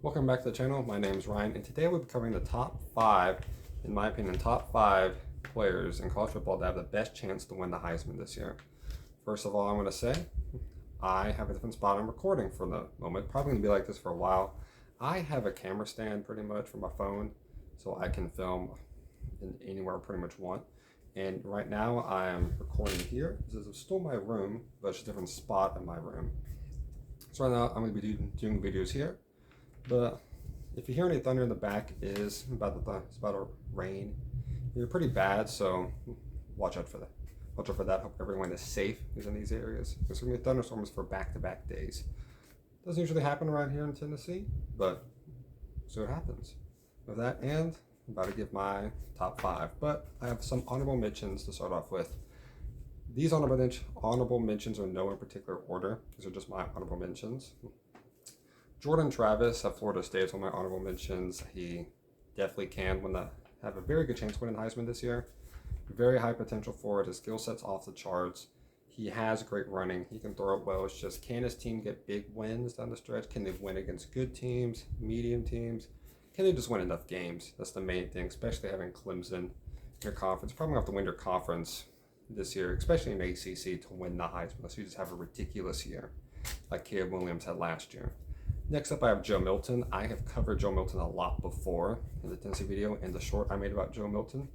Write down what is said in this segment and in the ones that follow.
Welcome back to the channel. My name is Ryan, and today we'll be covering the top 5, in my opinion, top 5 players in college football that have the best chance to win the Heisman this year. First of all, I'm going to say I have a different spot I'm recording for the moment. Probably going to be like this for a while. I have a camera stand pretty much for my phone, so I can film in anywhere I pretty much want. And right now I am recording here. This is still my room, but it's a different spot in my room. So right now I'm going to be doing videos here. But if you hear any thunder in the back, it's about to rain. It's pretty bad, so watch out for that. Watch out for that. Hope everyone is safe who's in these areas. There's going to be thunderstorms for back-to-back days. Doesn't usually happen around here in Tennessee, but so it happens. With that, and I'm about to give my top 5, but I have some honorable mentions to start off with. These honorable mentions are no in particular order. These are just my honorable mentions. Jordan Travis at Florida State is one of my honorable mentions. He definitely can have a very good chance of winning Heisman this year. Very high potential for it. His skill set's off the charts. He has great running. He can throw it well. It's just, can his team get big wins down the stretch? Can they win against good teams, medium teams? Can they just win enough games? That's the main thing, especially having Clemson in your conference. Probably going to have to win your conference this year, especially in ACC, to win the Heisman. Unless you just have a ridiculous year like Caleb Williams had last year. Next up, I have Joe Milton. I have covered Joe Milton a lot before in the Tennessee video and the short I made about Joe Milton.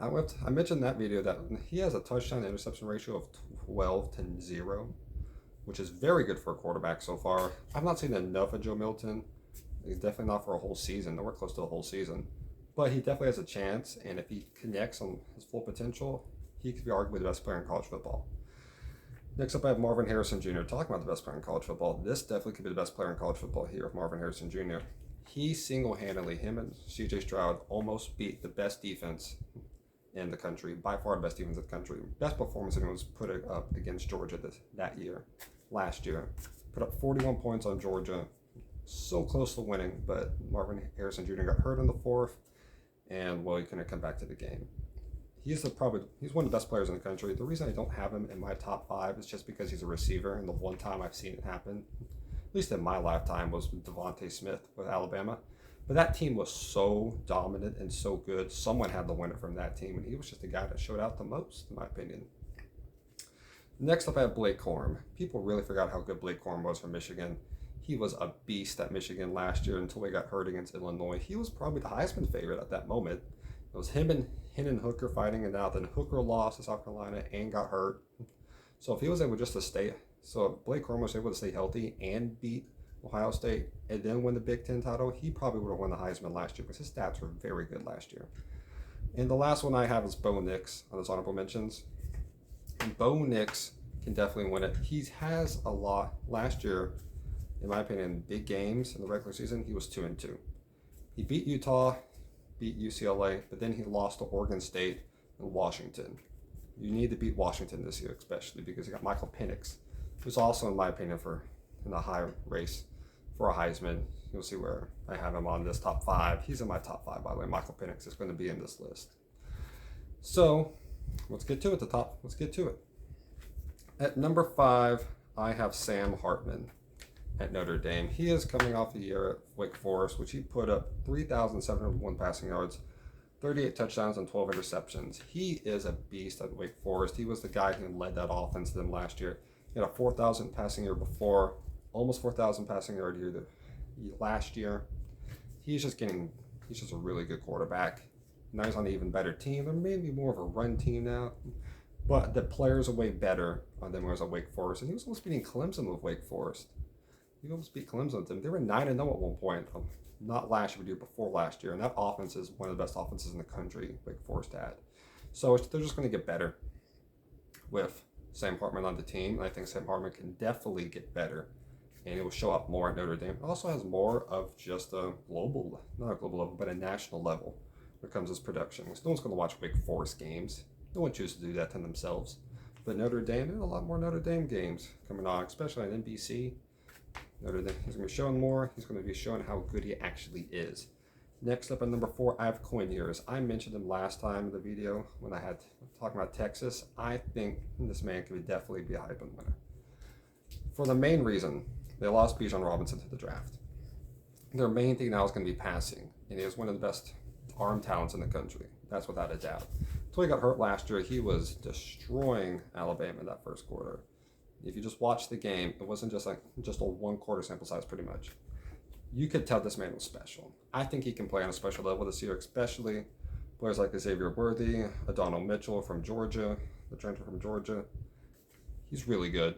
I mentioned in that video that he has a touchdown to interception ratio of 12-0, which is very good for a quarterback so far. I've not seen enough of Joe Milton. He's definitely not for a whole season, nowhere close to a whole season. But he definitely has a chance, and if he connects on his full potential, he could be arguably the best player in college football. Next up, I have Marvin Harrison Jr. Talking about the best player in college football. This definitely could be the best player in college football here, Marvin Harrison Jr. He single-handedly, him and C.J. Stroud, almost beat the best defense in the country, by far the best defense in the country. Best performance anyone's put up against Georgia last year. Put up 41 points on Georgia. So close to winning, but Marvin Harrison Jr. got hurt in the fourth, and well, he couldn't come back to the game. He's one of the best players in the country. The reason I don't have him in my top 5 is just because he's a receiver, and the one time I've seen it happen, at least in my lifetime, was with Devontae Smith with Alabama. But that team was so dominant and so good. Someone had to win it from that team, and he was just the guy that showed out the most, in my opinion. Next up, I have Blake Corum. People really forgot how good Blake Corum was for Michigan. He was a beast at Michigan last year until he got hurt against Illinois. He was probably the Heisman favorite at that moment. It was him and Hooker fighting it out. Then Hooker lost to South Carolina and got hurt. So if he was able just to stay, so if Blake Corum was able to stay healthy and beat Ohio State and then win the Big Ten title, he probably would have won the Heisman last year because his stats were very good last year. And the last one I have is Bo Nix on his honorable mentions. And Bo Nix can definitely win it. He has a lot. Last year, in my opinion, big games in the regular season, he was 2-2. He beat Utah, beat UCLA, but then he lost to Oregon State and Washington. You need to beat Washington this year, especially because you got Michael Penix, who's also, in my opinion, in the high race for a Heisman. You'll see where I have him on this top 5. He's in my top 5, by the way. Michael Penix is going to be in this list. So let's get to it. Let's get to it. At number 5, I have Sam Hartman at Notre Dame. He is coming off a year at Wake Forest, which he put up 3,701 passing yards, 38 touchdowns, and 12 interceptions. He is a beast at Wake Forest. He was the guy who led that offense to them last year. He had a 4,000 passing year before, almost 4,000 passing yard year last year. He's just a really good quarterback. Now he's on an even better team. They're maybe more of a run team now, but the players are way better than when he was at Wake Forest. And he was almost beating Clemson with Wake Forest. He almost beat Clemson with them. They were 9-0 at one point. Not last year, but the year before last year. And that offense is one of the best offenses in the country, Wake Forest had. So they're just going to get better with Sam Hartman on the team. I think Sam Hartman can definitely get better, and it will show up more at Notre Dame. It also has more of just not a global level, but a national level when it comes to his production. No one's going to watch Wake Forest games. No one chooses to do that to themselves. But Notre Dame, there's a lot more Notre Dame games coming on, especially on NBC. Notre Dame, he's going to be showing more. He's going to be showing how good he actually is. Next up at number 4, I have Quinn Ewers. I mentioned him last time in the video when I had talking about Texas. I think this man could definitely be a Heisman winner. For the main reason, they lost Bijan Robinson to the draft. their main thing now is going to be passing, and he is one of the best arm talents in the country. That's without a doubt. Until he got hurt last year, he was destroying Alabama in that first quarter. If you just watch the game, it wasn't just a one quarter sample size, pretty much. You could tell this man was special. I think he can play on a special level this year, especially players like Xavier Worthy, Adonal Mitchell from Georgia, the transfer from Georgia. He's really good.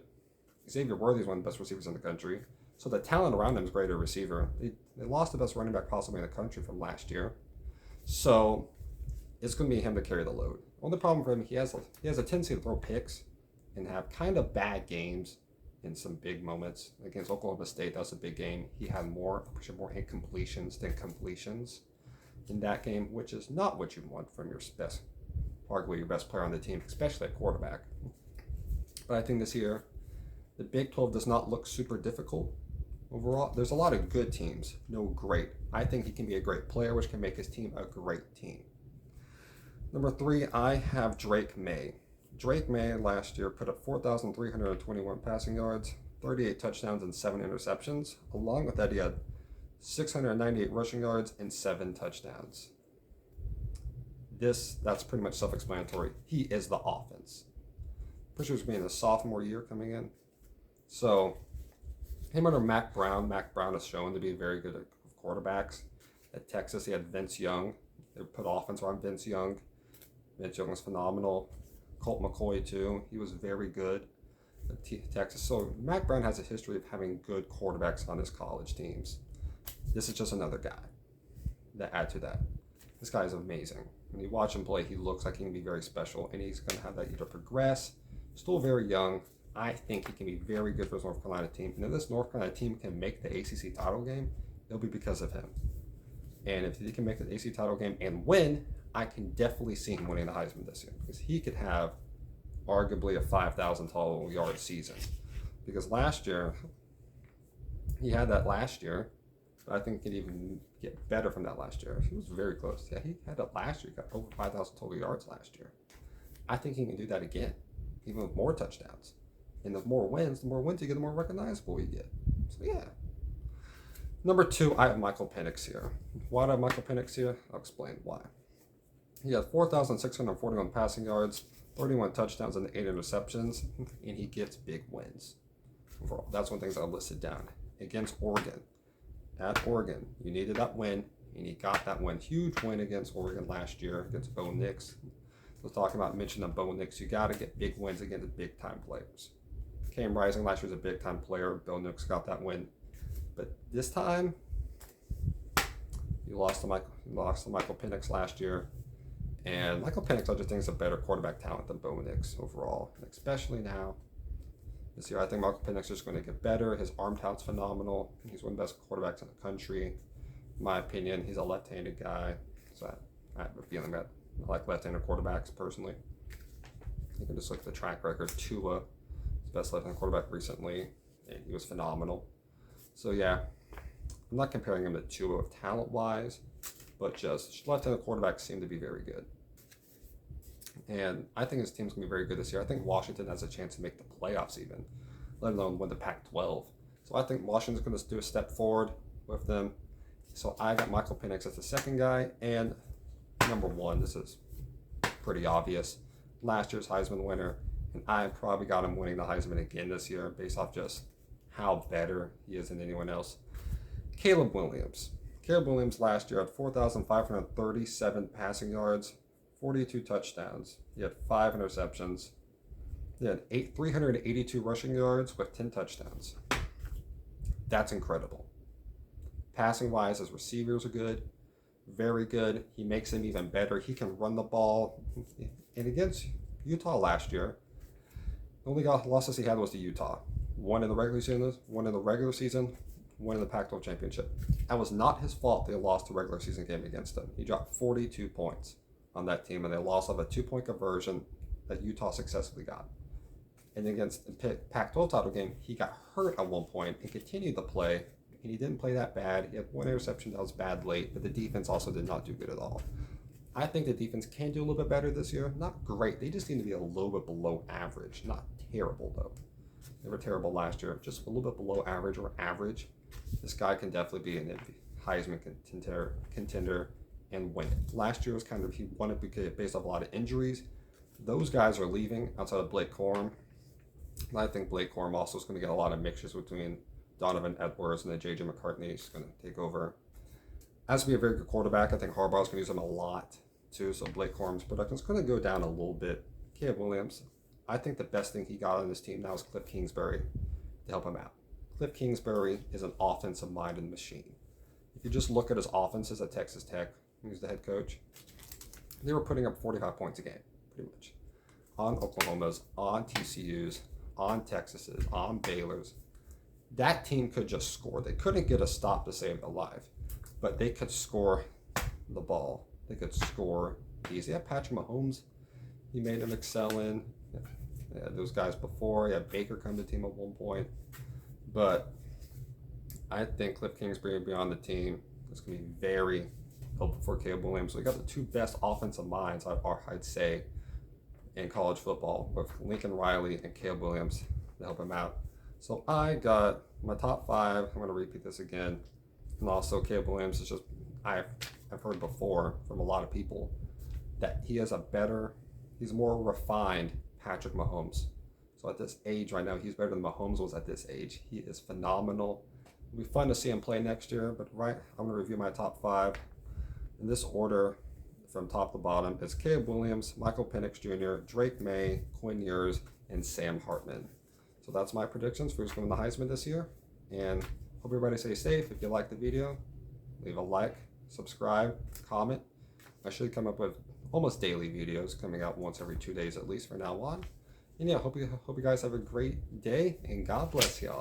Xavier Worthy is one of the best receivers in the country. So the talent around him is greater receiver. They lost the best running back possibly in the country from last year. So it's going to be him to carry the load. Only problem for him, he has a tendency to throw picks and have kind of bad games in some big moments. Against Oklahoma State, that was a big game. He had more incompletions than completions in that game, which is not what you want from arguably your best player on the team, especially at quarterback. But I think this year, the Big 12 does not look super difficult overall. There's a lot of good teams, no great. I think he can be a great player, which can make his team a great team. Number 3, I have Drake May. Drake May last year put up 4,321 passing yards, 38 touchdowns, and 7 interceptions. Along with that, he had 698 rushing yards and 7 touchdowns. That's pretty much self-explanatory. He is the offense. Pretty sure he's being a sophomore year coming in. So, him under Mac Brown has shown to be very good at quarterbacks. At Texas, he had Vince Young. They put offense around Vince Young. Vince Young was phenomenal. Colt McCoy, too. He was very good at Texas. So, Mac Brown has a history of having good quarterbacks on his college teams. This is just another guy that add to that. This guy is amazing. When you watch him play, he looks like he can be very special, and he's going to have that year to progress. Still very young. I think he can be very good for his North Carolina team. And if this North Carolina team can make the ACC title game, it'll be because of him. And if he can make the ACC title game and win, I can definitely see him winning the Heisman this year, because he could have arguably a 5,000 total yard season. Because last year, he had that last year, but I think he could even get better from that last year. He was very close. Yeah, he had it last year. He got over 5,000 total yards last year. I think he can do that again, even with more touchdowns. And the more wins you get, the more recognizable you get. So, yeah. Number 2, I have Michael Penix here. Why do I have Michael Penix here? I'll explain why. He had 4,641 passing yards, 31 touchdowns, and 8 interceptions, and he gets big wins. Overall, that's one of the things I listed down. Against Oregon. At Oregon, you needed that win, and he got that win. Huge win against Oregon last year, against Bo Nix. I was talking about mentioning Bo Nix. You got to get big wins against big-time players. Cam Rising last year was a big-time player. Bill Nix got that win. But this time, you lost to Michael Penix last year. And Michael Penix, I just think, is a better quarterback talent than Bo Nix overall. And especially now, this year, I think Michael Penix is just going to get better. His arm talent's phenomenal. He's one of the best quarterbacks in the country. In my opinion, he's a left-handed guy. So I have a feeling that I like left-handed quarterbacks personally. You can just look at the track record. Tua, his best left-handed quarterback recently, and he was phenomenal. So yeah, I'm not comparing him to Tua talent-wise, but just left-handed quarterbacks seem to be very good. And I think his team's going to be very good this year. I think Washington has a chance to make the playoffs even, let alone win the Pac-12. So I think Washington's going to do a step forward with them. So I got Michael Penix as the second guy. And number 1, this is pretty obvious, last year's Heisman winner. And I probably got him winning the Heisman again this year based off just how better he is than anyone else. Caleb Williams. Caleb Williams last year had 4,537 passing yards, 42 touchdowns. He had 5 interceptions. He had 382 rushing yards with 10 touchdowns. That's incredible. Passing-wise, his receivers are good, very good. He makes them even better. He can run the ball. And against Utah last year, the only losses he had was to Utah. One in the regular season, one in the Pac-12 championship. That was not his fault they lost the regular season game against him. He dropped 42 points on that team, and they lost off a 2-point conversion that Utah successfully got. And against the Pac-12 title game, he got hurt at one point and continued to play, and he didn't play that bad. He had 1 interception that was bad late, but the defense also did not do good at all. I think the defense can do a little bit better this year. Not great. They just need to be a little bit below average. Not terrible, though. They were terrible last year. Just a little bit below average or average. This guy can definitely be an Heisman contender and win it. Last year was kind of, he won it based off a lot of injuries. Those guys are leaving outside of Blake Corum. And I think Blake Corum also is going to get a lot of mixtures between Donovan Edwards and then J.J. McCartney is going to take over. Has to be a very good quarterback. I think Harbaugh's going to use him a lot too. So Blake Corum's production is going to go down a little bit. Caleb Williams, I think the best thing he got on this team now is Cliff Kingsbury to help him out. Cliff Kingsbury is an offensive minded machine. If you just look at his offenses at Texas Tech, he's the head coach, they were putting up 45 points a game, pretty much. On Oklahoma's, on TCU's, on Texas's, on Baylor's. That team could just score. They couldn't get a stop to save their life, but they could score the ball. They could score easy. Yeah, Patrick Mahomes, he made him excel in. Yeah, those guys before. Yeah, Baker come to the team at one point. But I think Cliff Kingsbury will be on the team. It's going to be very helpful for Caleb Williams. So we got the two best offensive minds, I'd say, in college football, with Lincoln Riley and Caleb Williams to help him out. So I got my top 5. I'm going to repeat this again. And also Caleb Williams is just, I've heard before from a lot of people that he's more refined Patrick Mahomes. So at this age right now, he's better than Mahomes was at this age. He is phenomenal. It'll be fun to see him play next year, but I'm going to review my top 5. In this order, from top to bottom, is Caleb Williams, Michael Penix Jr., Drake May, Quinn Ewers, and Sam Hartman. So that's my predictions for who's going to win the Heisman this year. And hope everybody stays safe. If you like the video, leave a like, subscribe, comment. I should come up with almost daily videos coming out once every 2 days at least from now on. And yeah, hope you guys have a great day, and God bless y'all.